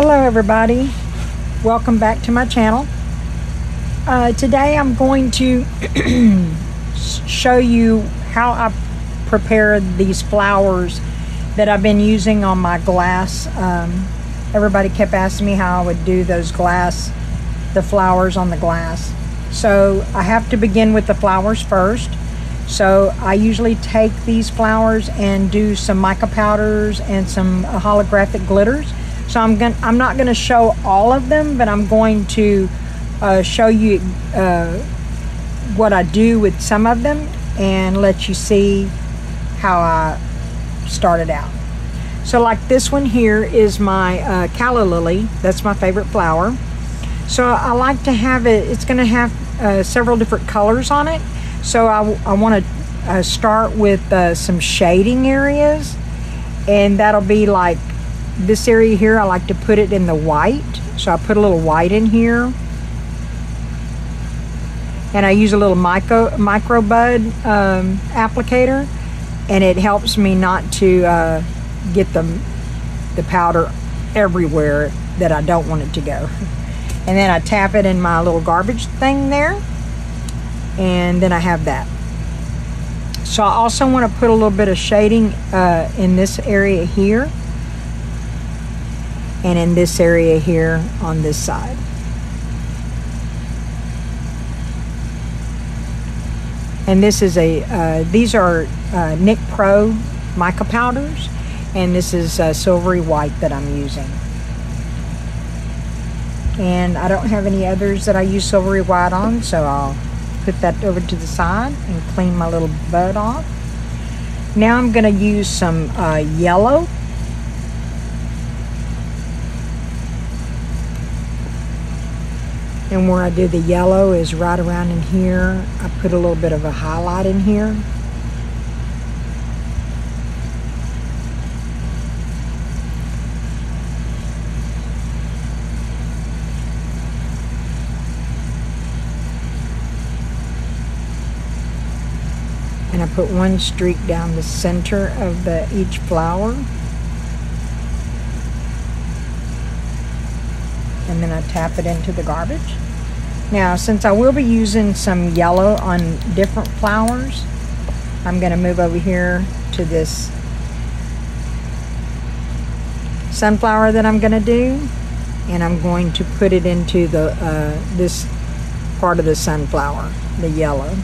Hello everybody, welcome back to my channel. Today I'm going to show you how I prepare these flowers that I've been using on my glass. Everybody kept asking me how I would do the flowers on the glass. So I have to begin with the flowers first. So I usually take these flowers and do some mica powders and some holographic glitters. So I'm not going to show all of them, but I'm going to show you what I do with some of them and let you see how I started out. So like this one here is my calla lily. That's my favorite flower. So I like to have it, it's going to have several different colors on it. So I want to start with some shading areas, and that'll be like this area here. I like to put it in the white, so I put a little white in here, and I use a little micro bud applicator, and it helps me not to get the powder everywhere that I don't want it to go. And then I tap it in my little garbage thing there, and then I have that. So I also want to put a little bit of shading in this area here and in this area here on this side. And this is these are Nick Pro mica powders, and this is silvery white that I'm using. And I don't have any others that I use silvery white on, so I'll put that over to the side and clean my little bud off. Now I'm going to use some yellow. And where I do the yellow is right around in here. I put a little bit of a highlight in here. And I put one streak down the center of each flower. And then I tap it into the garbage. Now, since I will be using some yellow on different flowers, I'm going to move over here to this sunflower that I'm going to do, and I'm going to put it into this part of the sunflower, the yellow.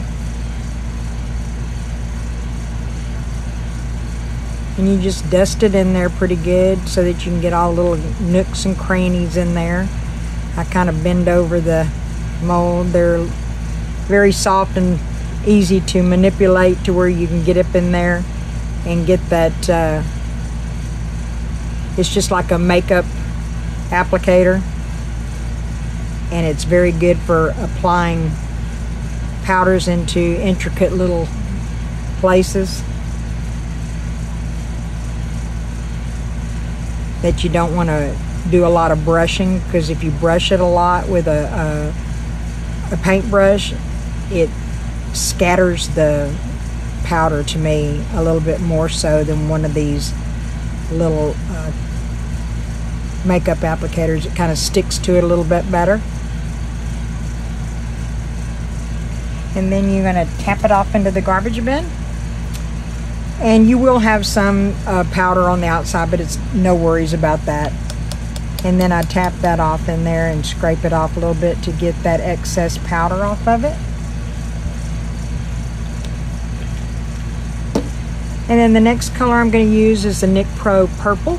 And you just dust it in there pretty good so that you can get all the little nooks and crannies in there. I kind of bend over the mold. They're very soft and easy to manipulate to where you can get up in there and get that. It's just like a makeup applicator, and it's very good for applying powders into intricate little places that you don't want to do a lot of brushing, because if you brush it a lot with a paintbrush, it scatters the powder, to me, a little bit more so than one of these little makeup applicators. It kind of sticks to it a little bit better. And then you're going to tap it off into the garbage bin. And you will have some powder on the outside, but it's no worries about that. And then I tap that off in there and scrape it off a little bit to get that excess powder off of it. And then the next color I'm going to use is the Nick Pro Purple.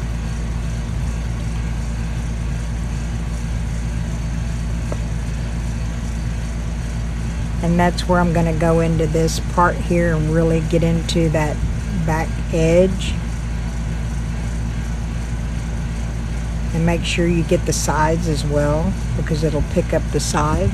And that's where I'm going to go into this part here and really get into that back edge, and make sure you get the sides as well, because it'll pick up the sides.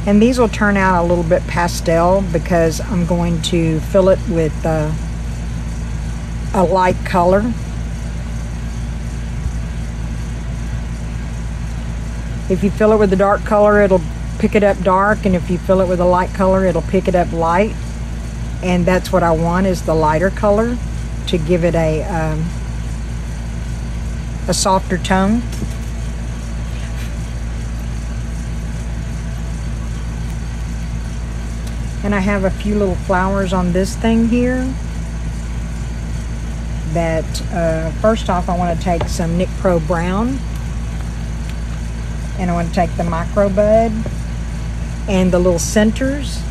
And these will turn out a little bit pastel because I'm going to fill it with a light color. If you fill it with a dark color, it'll pick it up dark, and if you fill it with a light color, it'll pick it up light. And that's what I want, is the lighter color to give it a softer tone. And I have a few little flowers on this thing here that, first off, I want to take some Nick Pro Brown, and I want to take the micro bud and the little centers.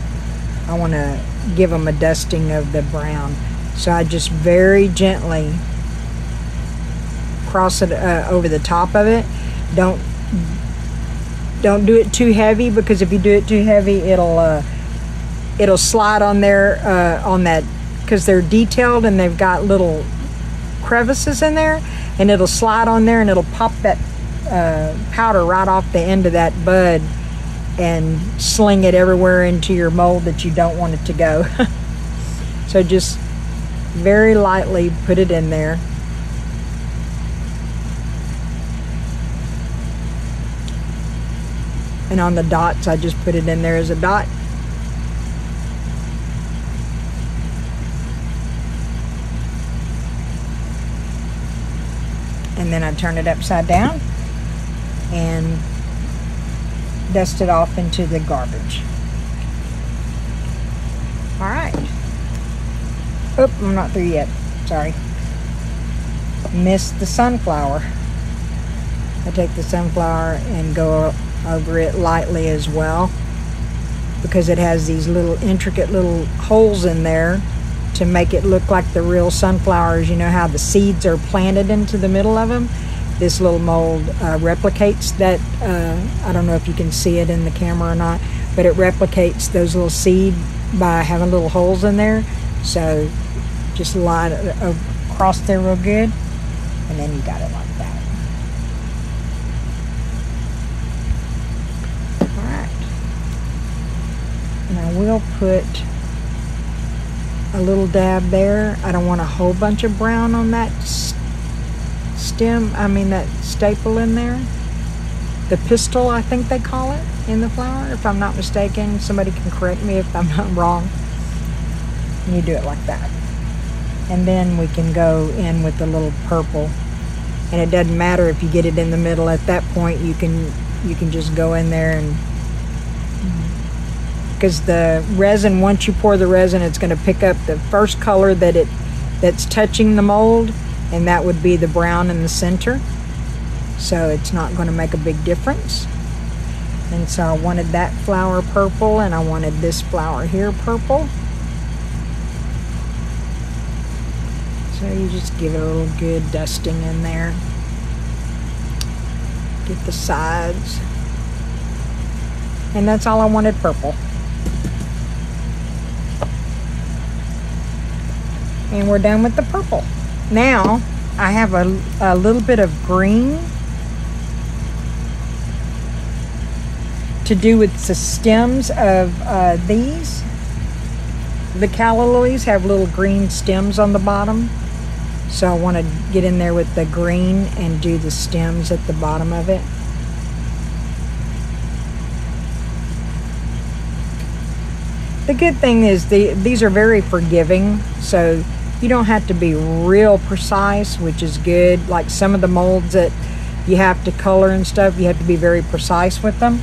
I want to give them a dusting of the brown. So I just very gently cross it over the top of it. Don't do it too heavy, because if you do it too heavy, it'll slide on there, on that, because they're detailed and they've got little crevices in there, and it'll slide on there and it'll pop that powder right off the end of that bud and sling it everywhere into your mold that you don't want it to go. So just very lightly put it in there. And on the dots, I just put it in there as a dot. And then I turn it upside down and dust it off into the garbage. All right. Oop, I'm not through yet. Sorry. Missed the sunflower. I take the sunflower and go over it lightly as well, because it has these little intricate little holes in there to make it look like the real sunflowers. You know how the seeds are planted into the middle of them? This little mold replicates that. I don't know if you can see it in the camera or not, but it replicates those little seed by having little holes in there. So just line it across there real good, and then you got it like that. All right. And I will put a little dab there. I don't want a whole bunch of brown on that that staple in there. The pistil, I think they call it in the flower, if I'm not mistaken. Somebody can correct me if I'm not wrong. And you do it like that. And then we can go in with the little purple. And it doesn't matter if you get it in the middle. At that point, you can just go in there, and because the resin, once you pour the resin, it's going to pick up the first color that's touching the mold, and that would be the brown in the center. So it's not going to make a big difference. And so I wanted that flower purple, and I wanted this flower here purple. So you just give it a little good dusting in there. Get the sides. And that's all I wanted, purple. And we're done with the purple. Now I have a little bit of green to do with the stems of these. The calla lilies have little green stems on the bottom. So I want to get in there with the green and do the stems at the bottom of it. The good thing is these are very forgiving, so you don't have to be real precise, which is good. Like some of the molds that you have to color and stuff, you have to be very precise with them.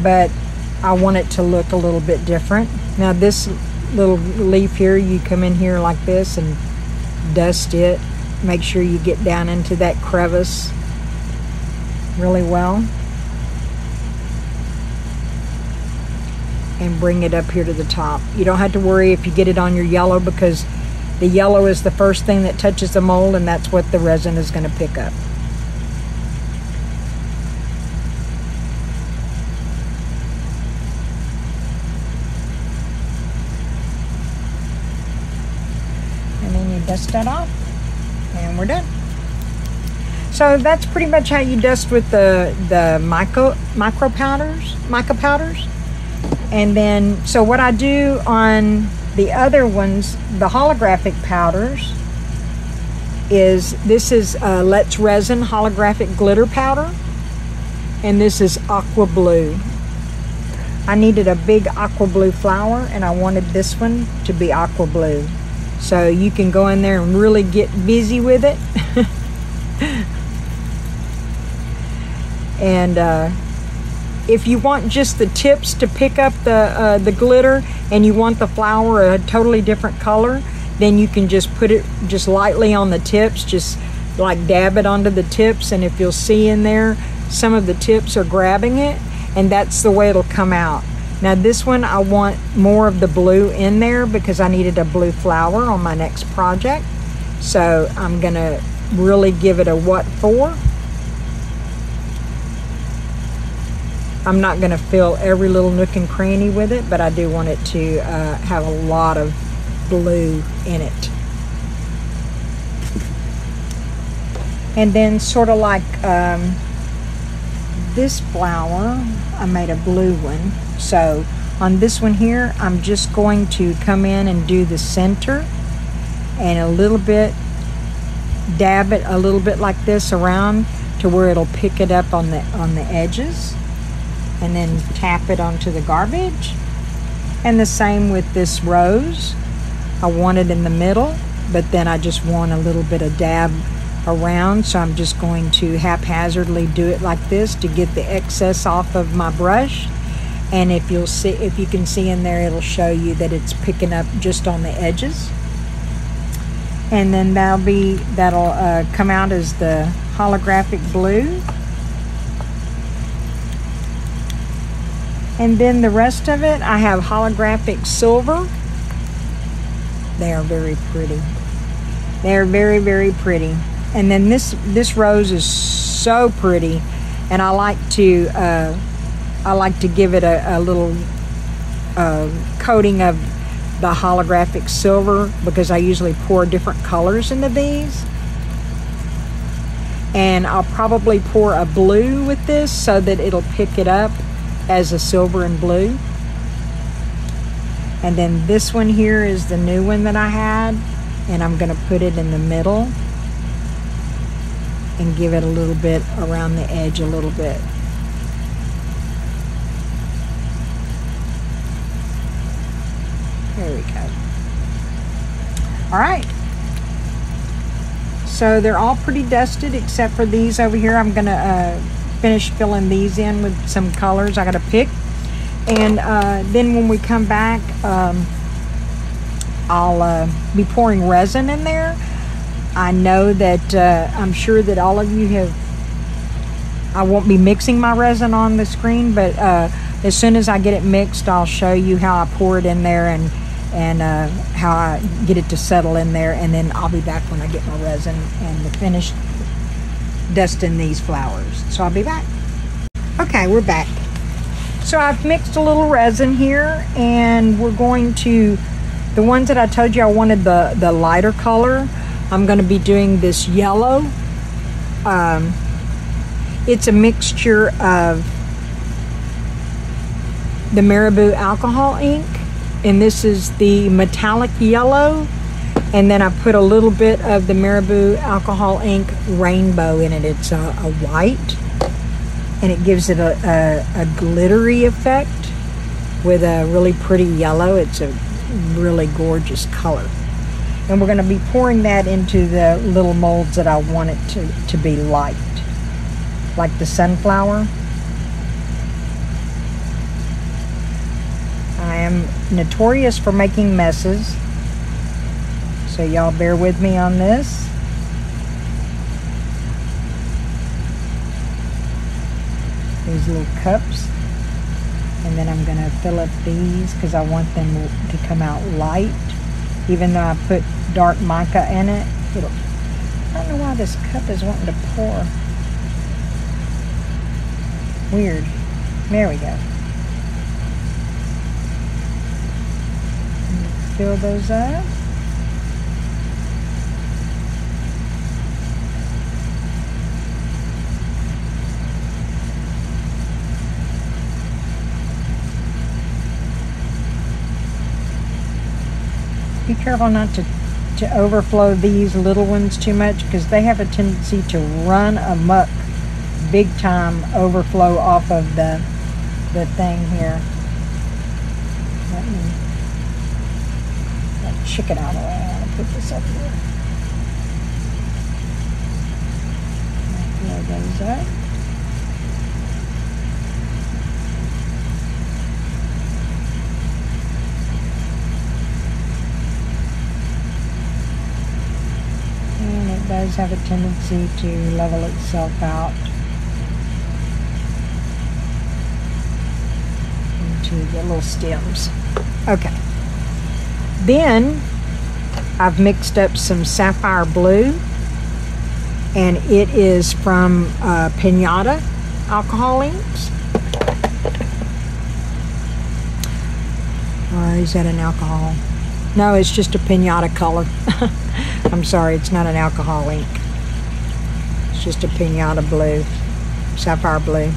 But I want it to look a little bit different. Now this little leaf here, you come in here like this and dust it. Make sure you get down into that crevice really well. And bring it up here to the top. You don't have to worry if you get it on your yellow, because the yellow is the first thing that touches the mold, and that's what the resin is going to pick up. And then you dust that off, and we're done. So that's pretty much how you dust with the mica powders. And then, so what I do on the other ones, the holographic powders, is this is Let's Resin holographic glitter powder. and this is aqua blue. I needed a big aqua blue flower, and I wanted this one to be aqua blue. So you can go in there and really get busy with it. And if you want just the tips to pick up the glitter, and you want the flower a totally different color, then you can just put it just lightly on the tips, just like dab it onto the tips, and if you'll see in there, some of the tips are grabbing it, and that's the way it'll come out. Now this one, I want more of the blue in there because I needed a blue flower on my next project. So I'm gonna really give it a what for. I'm not gonna fill every little nook and cranny with it, but I do want it to have a lot of blue in it. And then sort of like this flower, I made a blue one. So on this one here, I'm just going to come in and do the center and a little bit, dab it a little bit like this around to where it'll pick it up on the edges, and then tap it onto the garbage. And the same with this rose. I want it in the middle, but then I just want a little bit of dab around, so I'm just going to haphazardly do it like this to get the excess off of my brush. And if you can see in there, it'll show you that it's picking up just on the edges. And then that'll come out as the holographic blue. And then the rest of it, I have holographic silver. They are very pretty. They are very, very pretty. And then this rose is so pretty, and I like to give it a little coating of the holographic silver, because I usually pour different colors into these. And I'll probably pour a blue with this so that it'll pick it up as a silver and blue. And then this one here is the new one that I had, and I'm going to put it in the middle and give it a little bit around the edge a little bit. There we go. All right. So they're all pretty dusted except for these over here. I'm going to finish filling these in with some colors I got to pick. And then when we come back, I'll be pouring resin in there. I know that I'm sure that all of you have, I won't be mixing my resin on the screen, but as soon as I get it mixed, I'll show you how I pour it in there and how I get it to settle in there. And then I'll be back when I get my resin and finished dusting these flowers. So I'll be back. Okay, we're back. So I've mixed a little resin here, and we're going to, the ones that I told you I wanted the lighter color, I'm going to be doing this yellow. It's a mixture of the Marabou alcohol ink, and this is the metallic yellow, and then I put a little bit of the Marabou alcohol ink rainbow in it. It's a white, and it gives it a glittery effect with a really pretty yellow. It's a really gorgeous color. And we're going to be pouring that into the little molds that I want it to be light, like the sunflower. I am notorious for making messes, so y'all bear with me on this. These little cups, and then I'm going to fill up these because I want them to come out light. Even though I put dark mica in it, I don't know why this cup is wanting to pour. Weird. There we go. Fill those up. Be careful not to overflow these little ones too much, because they have a tendency to run amok big time overflow off of the thing here. Let me check it out of the way. I'm gonna put this up here. There goes that. And it does have a tendency to level itself out into the little stems. Okay. Then I've mixed up some sapphire blue, and it is from Pinata alcohol inks. Or is that an alcohol? No, it's just a Pinata color. I'm sorry, it's not an alcohol ink. It's just a Pinata blue, sapphire blue.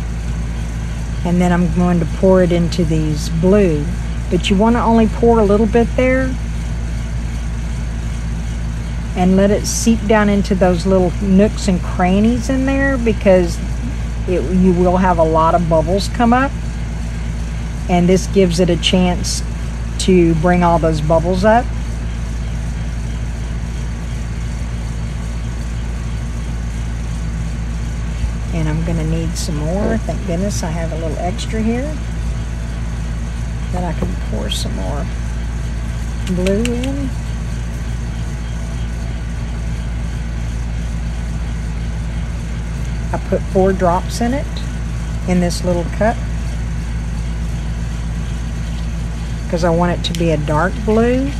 And then I'm going to pour it into these blue. But you want to only pour a little bit there and let it seep down into those little nooks and crannies in there, because you will have a lot of bubbles come up, and this gives it a chance to bring all those bubbles up. And I'm going to need some more. Thank goodness I have a little extra here that I can pour some more blue in. I put 4 drops in it, in this little cup, because I want it to be a dark blue,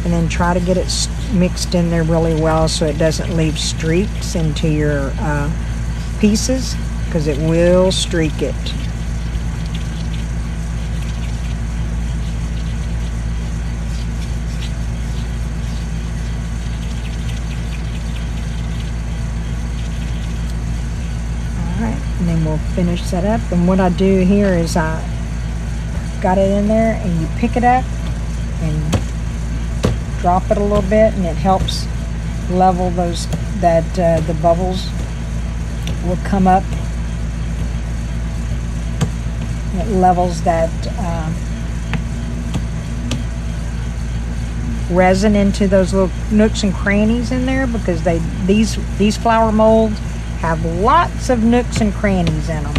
and then try to get it mixed in there really well so it doesn't leave streaks into your pieces, because it will streak it. And then we'll finish that up. And what I do here is I got it in there, and you pick it up and drop it a little bit, and it helps level those, the bubbles will come up. It levels that resin into those little nooks and crannies in there, because these flower molds have lots of nooks and crannies in them.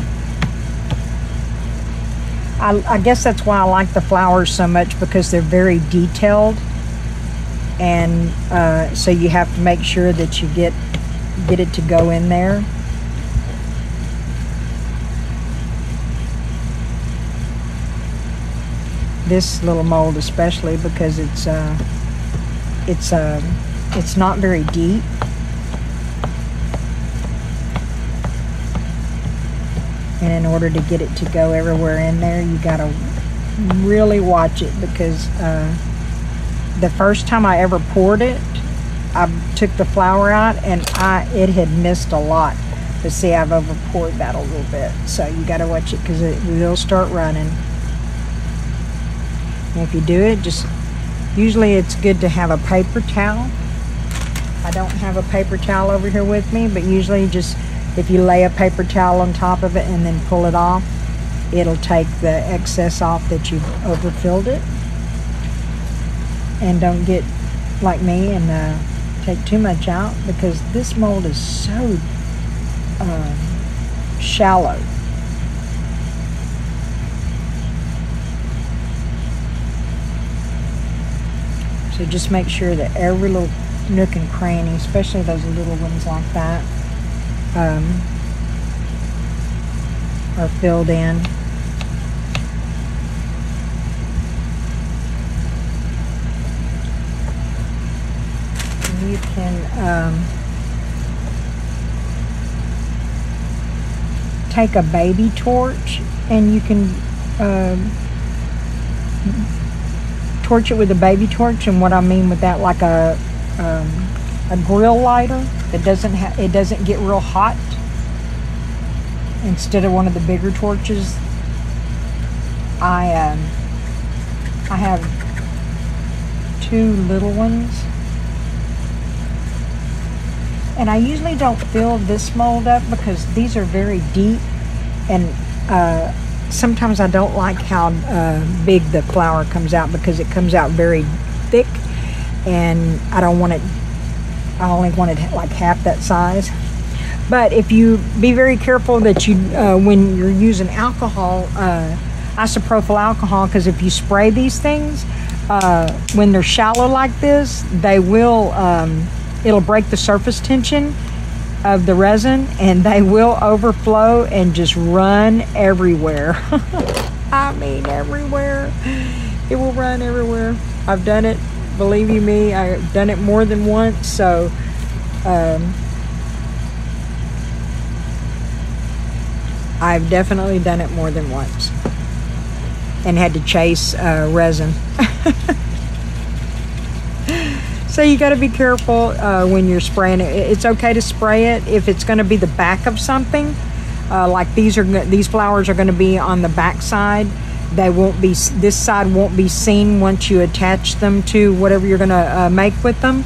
I guess that's why I like the flowers so much, because they're very detailed, and so you have to make sure that you get it to go in there. This little mold especially, because it's not very deep. And in order to get it to go everywhere in there, you gotta really watch it, because the first time I ever poured it, I took the flour out and it had missed a lot. But see, I've over poured that a little bit. So you gotta watch it, because it will start running. And if you do it, usually it's good to have a paper towel. I don't have a paper towel over here with me, but usually if you lay a paper towel on top of it and then pull it off, it'll take the excess off that you've overfilled it. And don't get like me and take too much out, because this mold is so shallow. So just make sure that every little nook and cranny, especially those little ones like that, are filled in. And you can take a baby torch, and you can torch it with a baby torch. And what I mean with that, like a grill lighter that doesn't get real hot, instead of one of the bigger torches. I have 2 little ones, And I usually don't fill this mold up because these are very deep, and sometimes I don't like how big the flower comes out because it comes out very thick, and I don't want it, I only want it like half that size. But if you be very careful that you, when you're using alcohol, isopropyl alcohol, because if you spray these things, when they're shallow like this, they will, it'll break the surface tension of the resin, and they will overflow and just run everywhere. I mean everywhere. It will run everywhere. I've done it, believe you me, I've done it more than once. So I've definitely done it more than once and had to chase resin. So you got to be careful when you're spraying it. It's okay to spray it if it's going to be the back of something. Like these flowers are going to be on the back side. They won't be, this side won't be seen once you attach them to whatever you're going to make with them.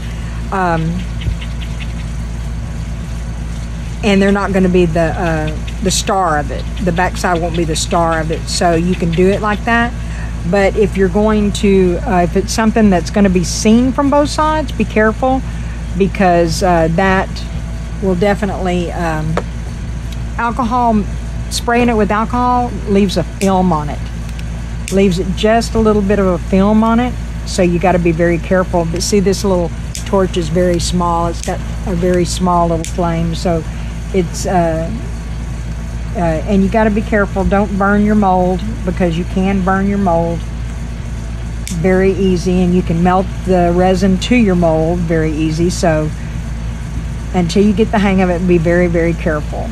And they're not going to be the star of it. The back side won't be the star of it. So you can do it like that. But if you're going to, if it's something that's going to be seen from both sides, be careful, because that will definitely, alcohol, spraying it with alcohol leaves a film on it. Leaves it just a little bit of a film on it. So you got to be very careful. But see, this little torch is very small. It's got a very small little flame. So it's, and you got to be careful. Don't burn your mold, because you can burn your mold very easy, and you can melt the resin to your mold very easy. So until you get the hang of it, be very, very careful.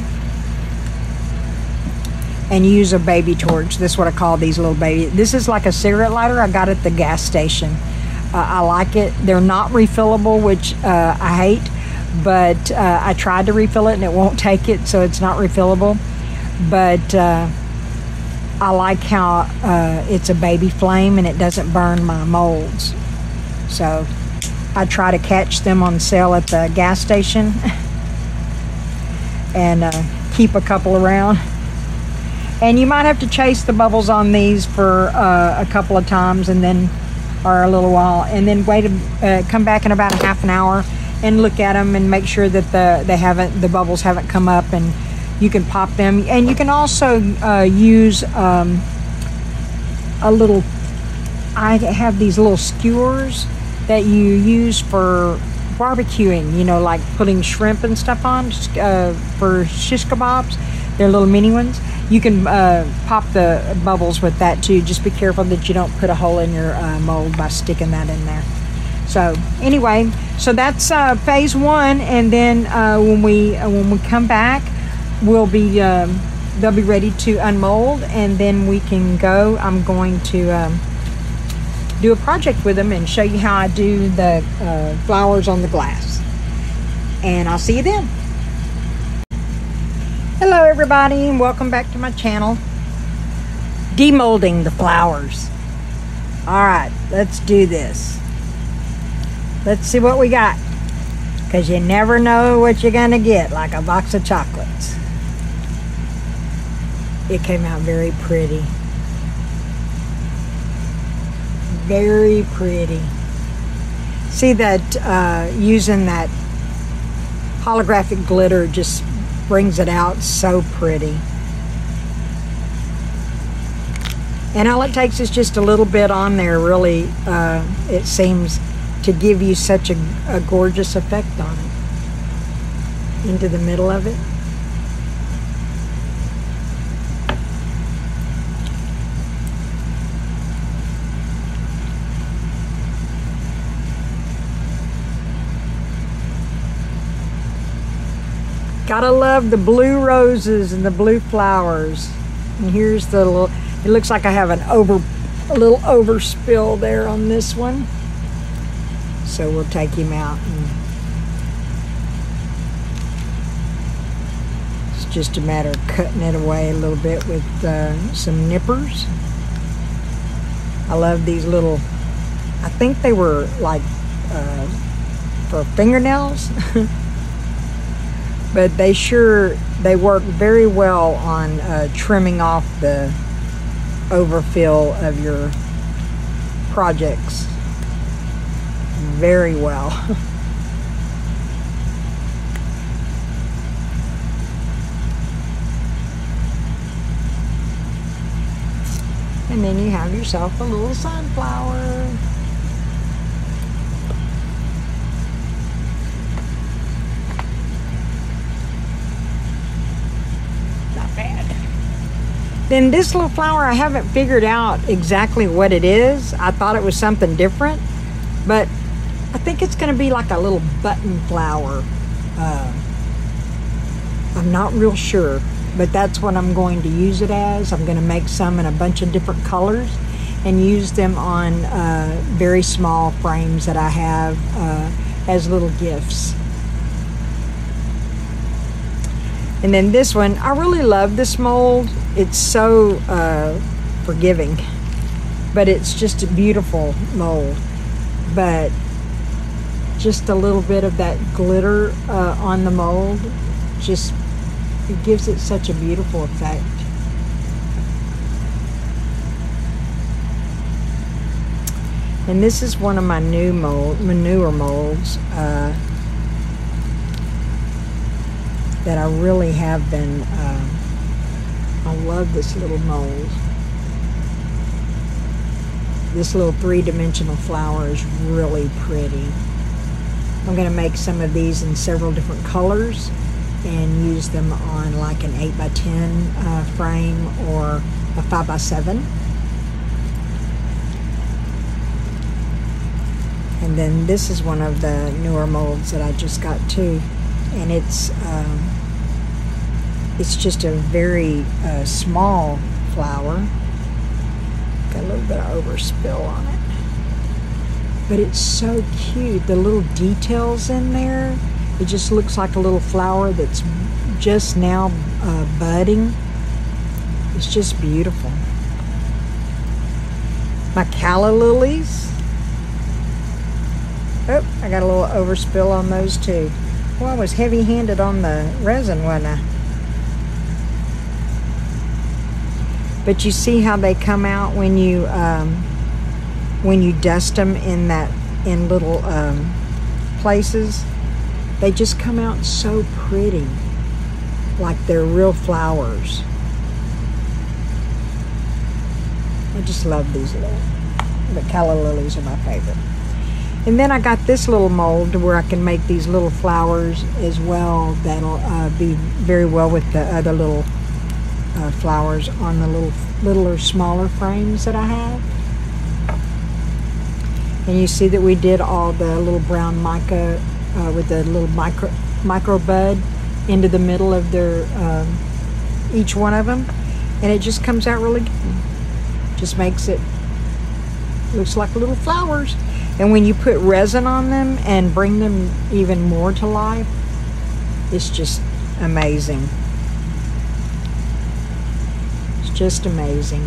And use a baby torch. This is what I call these little baby. This is like a cigarette lighter I got at the gas station. I like it. They're not refillable, which I hate, but I tried to refill it and it won't take it, so it's not refillable. But I like how it's a baby flame and it doesn't burn my molds. So I try to catch them on sale at the gas station and keep a couple around. And you might have to chase the bubbles on these for a couple of times, and then, or a little while, and then wait, come back in about a half an hour and look at them and make sure that the bubbles haven't come up, and you can pop them. And you can also use a little, I have these little skewers that you use for barbecuing, you know, like putting shrimp and stuff on for shish kebabs. They're little mini ones. You can pop the bubbles with that too. Just be careful that you don't put a hole in your mold by sticking that in there. So anyway, so that's phase one, and then when we come back, we'll be they'll be ready to unmold, and then we can go. I'm going to do a project with them and show you how I do the flowers on the glass. And I'll see you then. Hello everybody, and welcome back to my channel. Demolding the flowers. Alright, let's do this. Let's see what we got, because you never know what you're gonna get, like a box of chocolates. It came out very pretty. Very pretty. See that using that holographic glitter just brings it out so pretty. And all it takes is just a little bit on there, really. It seems to give you such a gorgeous effect on it. Into the middle of it. Gotta love the blue roses and the blue flowers. And here's the little, it looks like I have a little overspill there on this one. So we'll take him out. And it's just a matter of cutting it away a little bit with some nippers. I love these little, I think they were like for fingernails. but they work very well on trimming off the overfill of your projects very well. And then you have yourself a little sunflower. Not bad. Then this little flower, I haven't figured out exactly what it is. I thought it was something different, but I think it's going to be like a little button flower. I'm not real sure, but that's what I'm going to use it as. I'm going to make some in a bunch of different colors and use them on very small frames that I have as little gifts. And then this one, I really love this mold. It's so forgiving, but it's just a beautiful mold. But just a little bit of that glitter on the mold, just it gives it such a beautiful effect. And this is one of my newer molds that I really have been, I love this little mold. This little three-dimensional flower is really pretty. I'm going to make some of these in several different colors and use them on like an 8x10 frame or a 5x7. And then this is one of the newer molds that I just got too, and it's just a very small flower. Got a little bit of overspill on it, but it's so cute. The little details in there. It just looks like a little flower that's just now budding. It's just beautiful. My calla lilies. Oh, I got a little overspill on those too. Well, I was heavy-handed on the resin, wasn't I? But you see how they come out when you dust them in little places. They just come out so pretty, like they're real flowers. I just love these the calla lilies are my favorite. And then I got this little mold where I can make these little flowers as well. That'll be very well with the other little flowers on the littler, smaller frames that I have. And you see that we did all the little brown mica with the little micro bud into the middle of their each one of them, and it just comes out really good. Just makes it looks like little flowers. And when you put resin on them and bring them even more to life, it's just amazing. It's just amazing.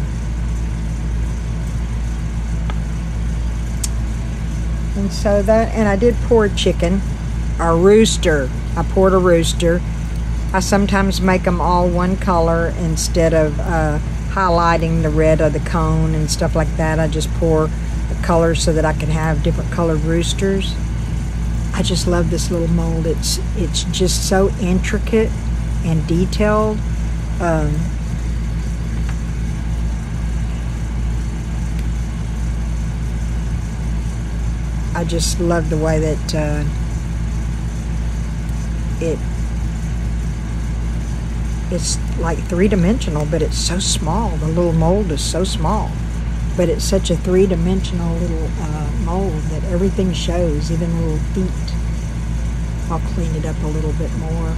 And so that, and I did pour chicken, a rooster. I poured a rooster. I sometimes make them all one color instead of highlighting the red of the cone and stuff like that. I just pour the colors so that I can have different colored roosters. I just love this little mold. It's just so intricate and detailed. I just love the way that it's like three-dimensional, but it's so small. The little mold is so small, but it's such a three-dimensional little mold that everything shows, even the little feet. I'll clean it up a little bit more.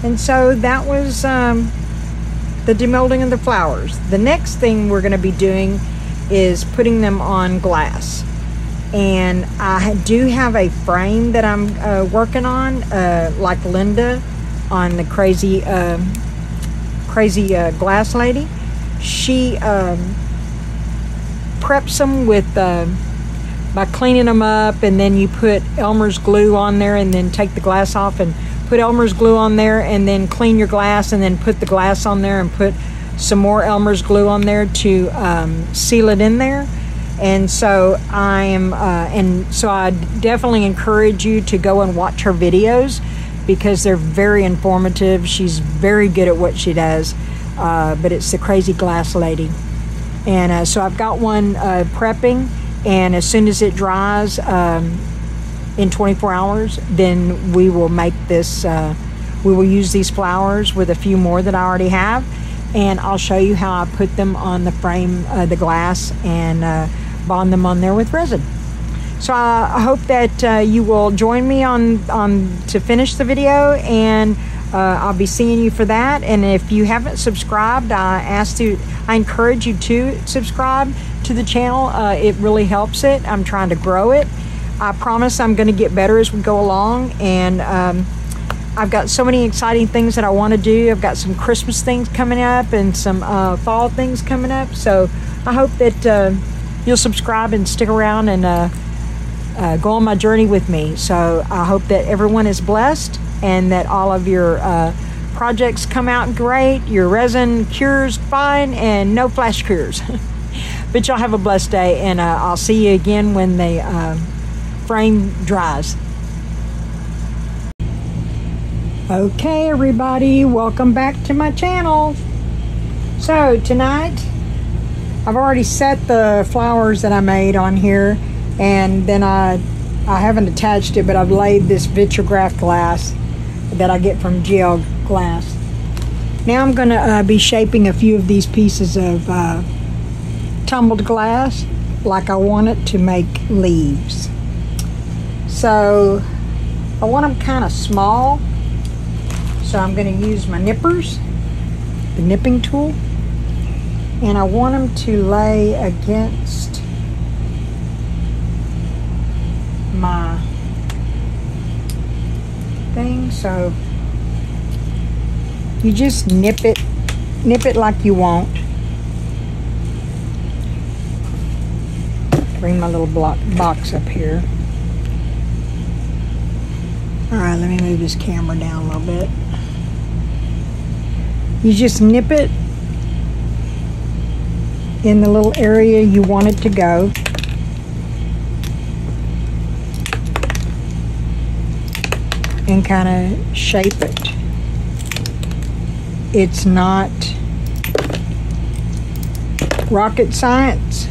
And so that was the demolding of the flowers. The next thing we're going to be doing is putting them on glass. And I do have a frame that I'm working on, like Linda on the crazy glass lady. She preps them with by cleaning them up, and then you put Elmer's glue on there, and then take the glass off and put Elmer's glue on there, and then clean your glass, and then put the glass on there and put some more Elmer's glue on there to seal it in there. And so I definitely encourage you to go and watch her videos, because they're very informative. She's very good at what she does, but it's the Crazy Glass Lady. And so I've got one prepping, and as soon as it dries in 24 hours, then we will make this, we will use these flowers with a few more that I already have, and I'll show you how I put them on the frame, the glass, and bond them on there with resin. So I hope that you will join me on to finish the video, and I'll be seeing you for that. And if you haven't subscribed, I encourage you to subscribe to the channel. It really helps it. I'm trying to grow it. I promise I'm going to get better as we go along, and I've got so many exciting things that I want to do. I've got some Christmas things coming up and some fall things coming up. So I hope that you'll subscribe and stick around and go on my journey with me. So I hope that everyone is blessed, and that all of your projects come out great, your resin cures fine, and no flash cures. But y'all have a blessed day, and I'll see you again when the frame dries. Okay, everybody, welcome back to my channel. So tonight, I've already set the flowers that I made on here, and then I haven't attached it, but I've laid this vitrograph glass that I get from GL Glass. Now I'm going to be shaping a few of these pieces of tumbled glass like I want it to make leaves. So I want them kind of small, so I'm going to use my nippers, the nipping tool, and I want them to lay against my thing. So you just nip it like you want. Bring my little box up here. All right, let me move this camera down a little bit. You just nip it in the little area you want it to go. And kind of shape it. It's not rocket science.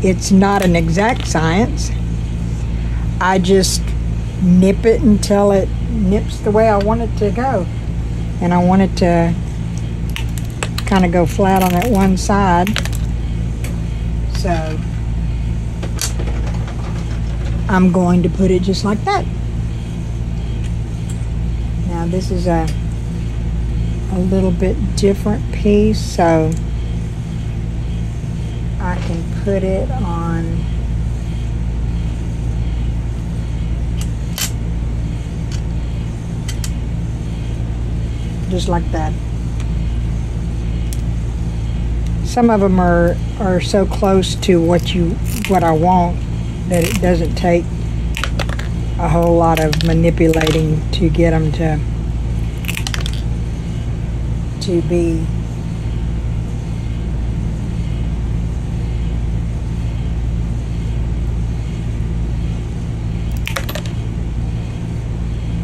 It's not an exact science. I just nip it until it nips the way I want it to go. And I want it to kind of go flat on that one side. So I'm going to put it just like that. Now this is a little bit different piece, so I can put it on just like that. Some of them are so close to what I want that it doesn't take a whole lot of manipulating to get them to be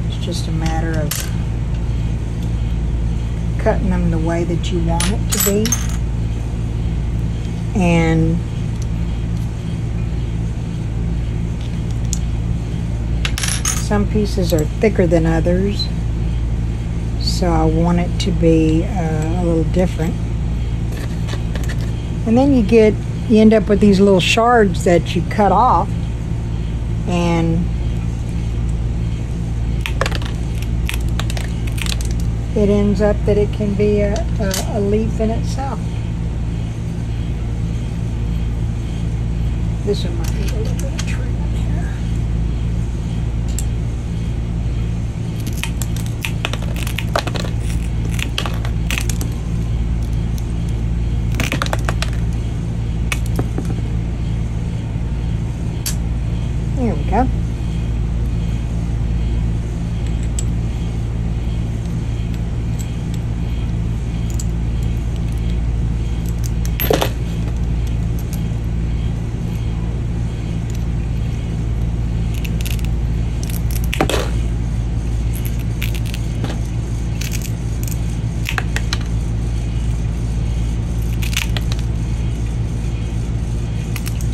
it's just a matter of cutting them the way that you want it to be. And some pieces are thicker than others, so I want it to be a little different. And then you end up with these little shards that you cut off, and it ends up that it can be a leaf in itself. This one might need a little bit of treatment here. go.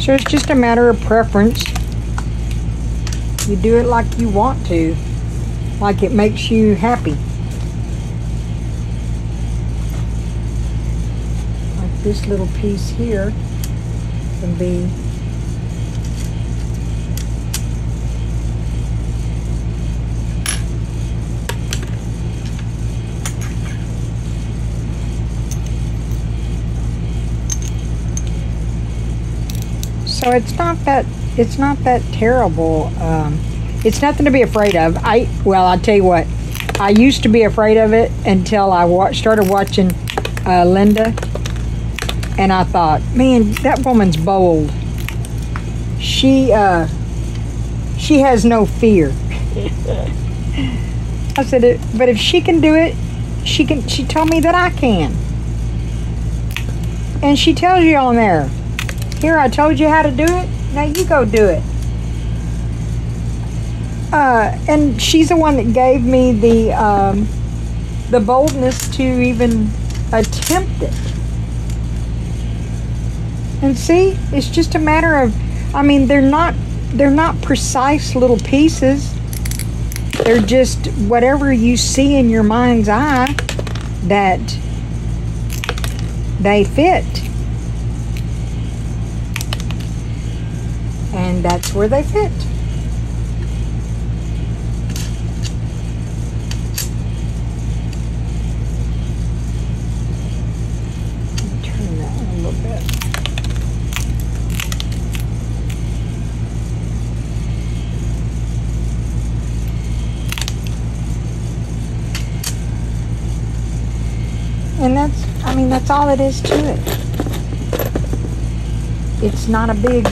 So it's just a matter of preference. You do it like you want to, like it makes you happy. Like this little piece here can be so it's not that terrible. It's nothing to be afraid of. I'll tell you what, I used to be afraid of it until I started watching Linda, and I thought, man, that woman's bold. She has no fear. I said, but if she can do it, she told me that I can. And she tells you on there, here, I told you how to do it. Now you go do it. And she's the one that gave me the boldness to even attempt it. And see, it's just a matter of, I mean, they're not precise little pieces. They're just whatever you see in your mind's eye that they fit. And that's where they fit. Turn that a little bit. And that's all it is to it. It's not a big,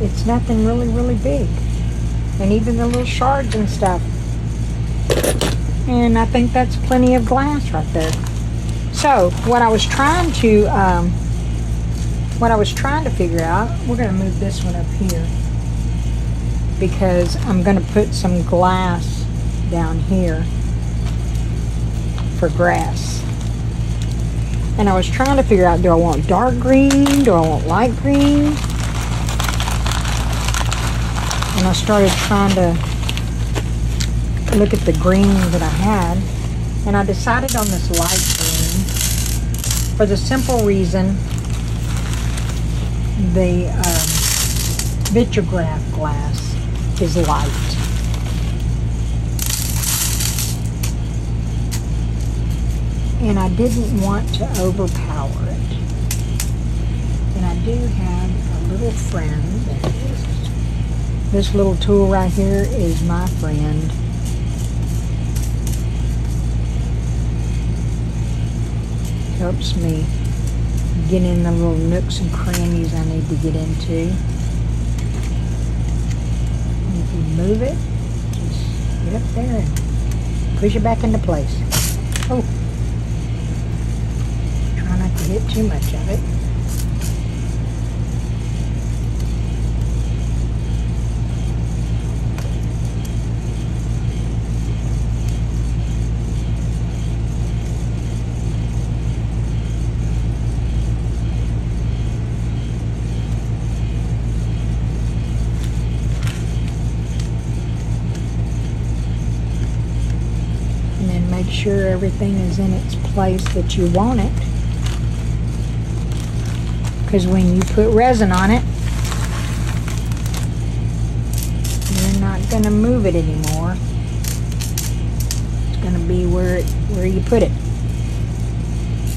it's nothing really big. And even the little shards and stuff. And I think that's plenty of glass right there. So what I was trying to figure out, we're going to move this one up here, because I'm going to put some glass down here for grass. And I was trying to figure out, do I want dark green? Do I want light green? And I started trying to look at the green that I had, and I decided on this light green for the simple reason the vitrograph glass is light. And I didn't want to overpower it. And I do have a little friend. This little tool right here is my friend. Helps me get in the little nooks and crannies I need to get into. And if you move it, just get up there and push it back into place. Oh. Try not to hit too much of it. Make sure everything is in its place that you want it, because when you put resin on it, you're not going to move it anymore. It's going to be where you put it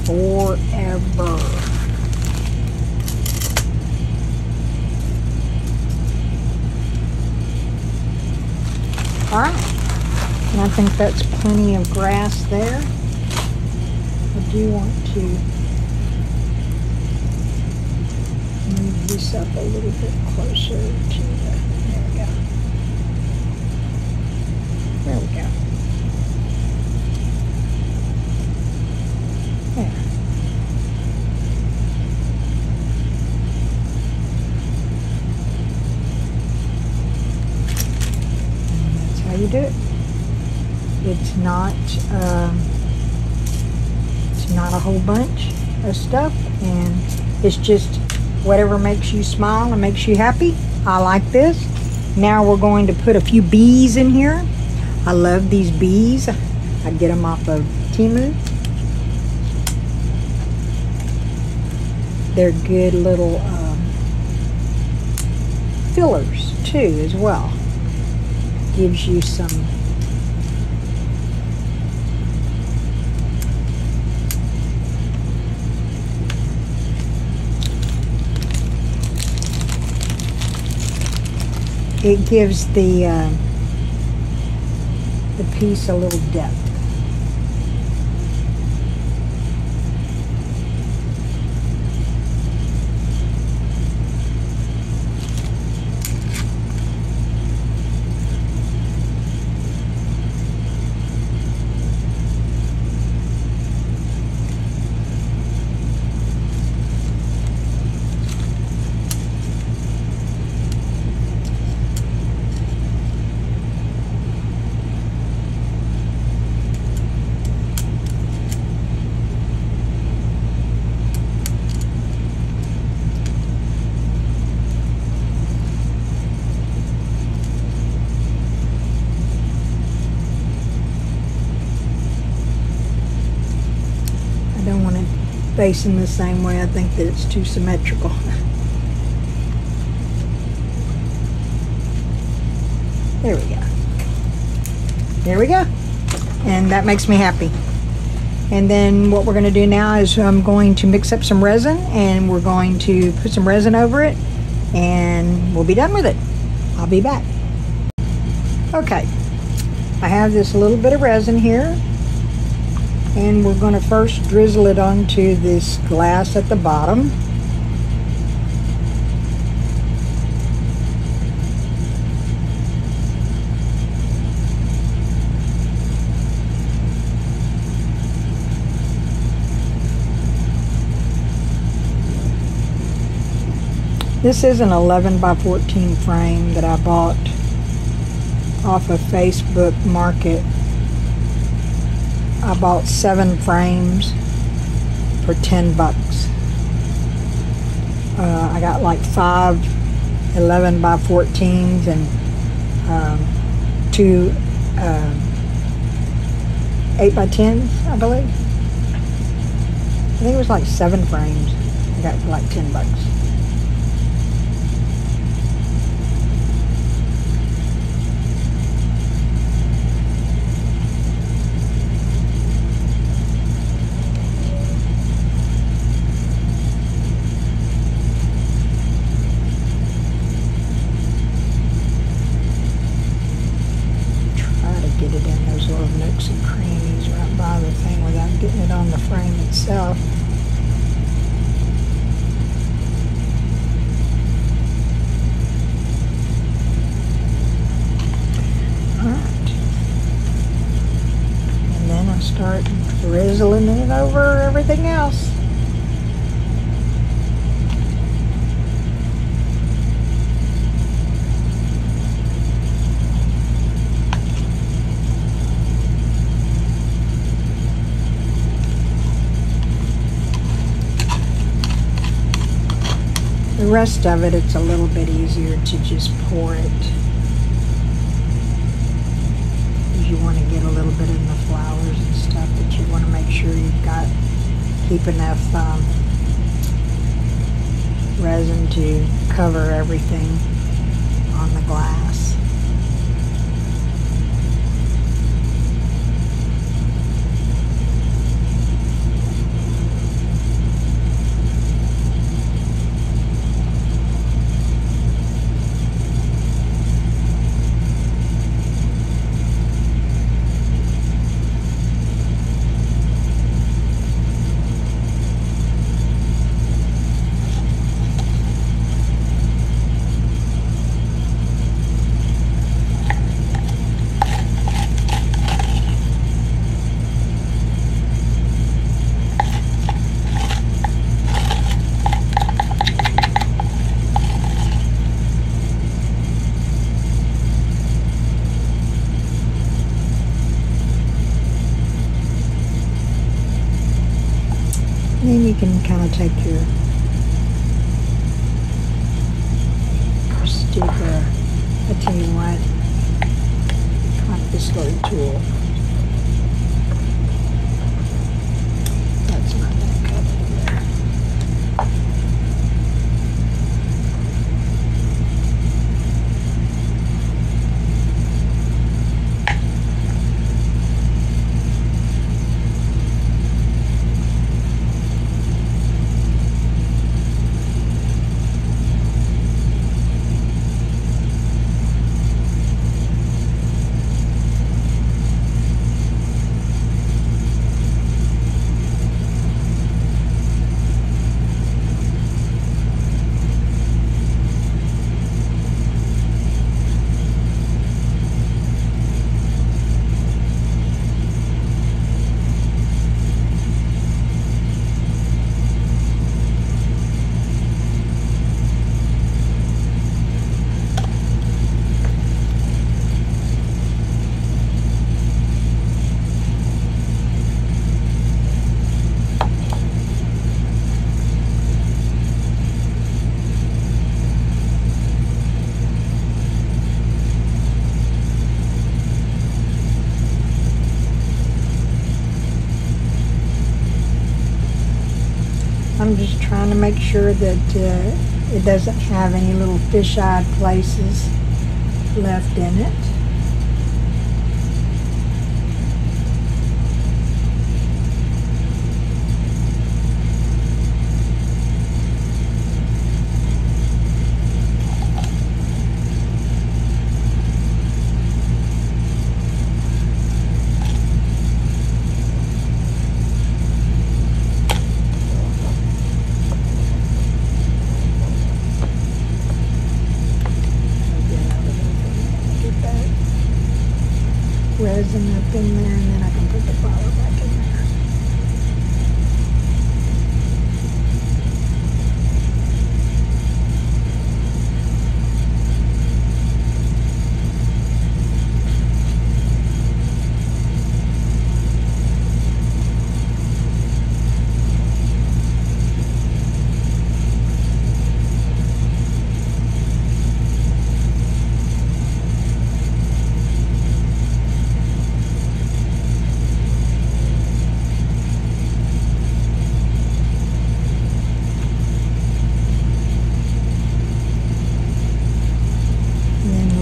forever. All right. And I think that's plenty of grass there. I do want to move this this up a little bit closer to the, there we go. There we go. There. And that's how you do it. It's not a whole bunch of stuff, and it's just whatever makes you smile and makes you happy. I like this. Now we're going to put a few bees in here. I love these bees. I get them off of Temu. They're good little fillers too as well. Gives you some it gives the piece a little depth. I don't want it facing the same way. I think that it's too symmetrical. There we go. There we go. And that makes me happy. And then what we're going to do now is I'm going to mix up some resin, and we're going to put some resin over it, and we'll be done with it. I'll be back. Okay. I have this little bit of resin here, and we're going to first drizzle it onto this glass at the bottom. This is an 11 by 14 frame that I bought off of Facebook Market. I bought 7 frames for 10 bucks. I got like 5 11 by 14s and 2 8 by 10s, I believe. I think it was like 7 frames I got for like 10 bucks. Get it in those little nooks and crannies right by the thing without getting it on the frame itself. Alright. And then I start drizzling it over everything else. The rest of it, it's a little bit easier to just pour it. You want to get a little bit in the flowers and stuff, but you want to make sure you've got, keep enough resin to cover everything on the glass. And then you can kind of take your stick, or I tell you what, like this little tool. That's not going to cut through there. I'm just trying to make sure that it doesn't have any little fish-eyed places left in it. Resin up in there, and then I can put the flower back in there.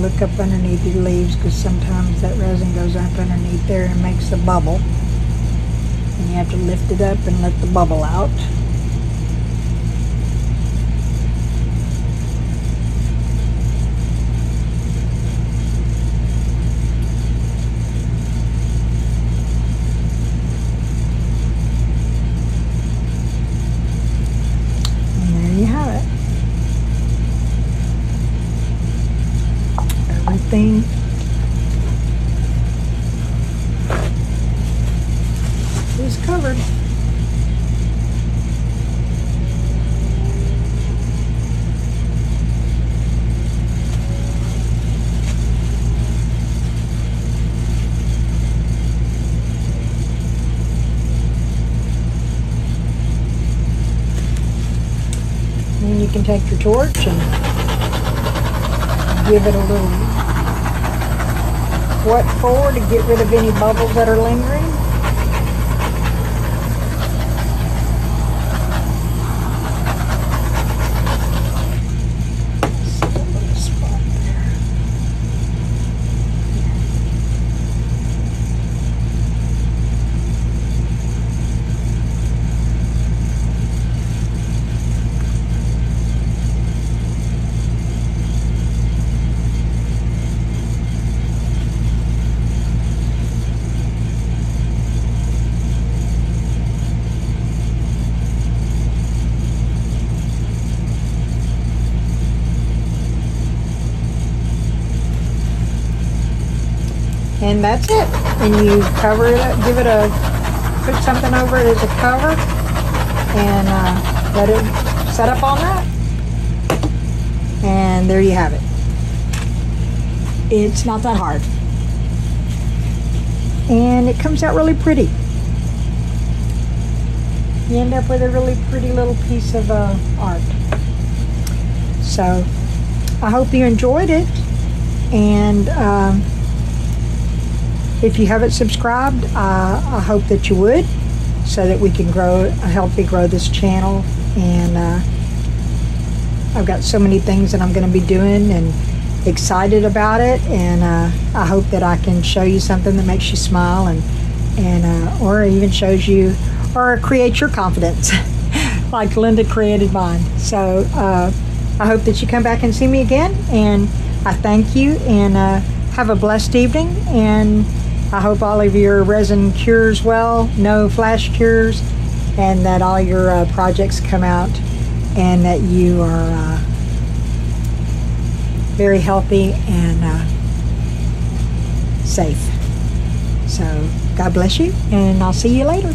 Look up underneath your leaves, because sometimes that resin goes up underneath there and makes a bubble, and you have to lift it up and let the bubble out. And there you have it. Everything is covered. And you can take your torch and give it a little what for, to get rid of any bubbles that are lingering. Just a little spot there. And that's it. And you cover it up, give it a, put something over it as a cover, and let it set up on that. And there you have it. It's not that hard. And it comes out really pretty. you end up with a really pretty little piece of art. So I hope you enjoyed it, and if you haven't subscribed, I hope that you would, so that we can help me grow this channel. And I've got so many things that I'm going to be doing and excited about it, and I hope that I can show you something that makes you smile, and or even shows you or creates your confidence like Linda created mine. So I hope that you come back and see me again, and I thank you, and have a blessed evening, and I hope all of your resin cures well, no flash cures, and that all your projects come out, and that you are very healthy and safe. So God bless you, and I'll see you later.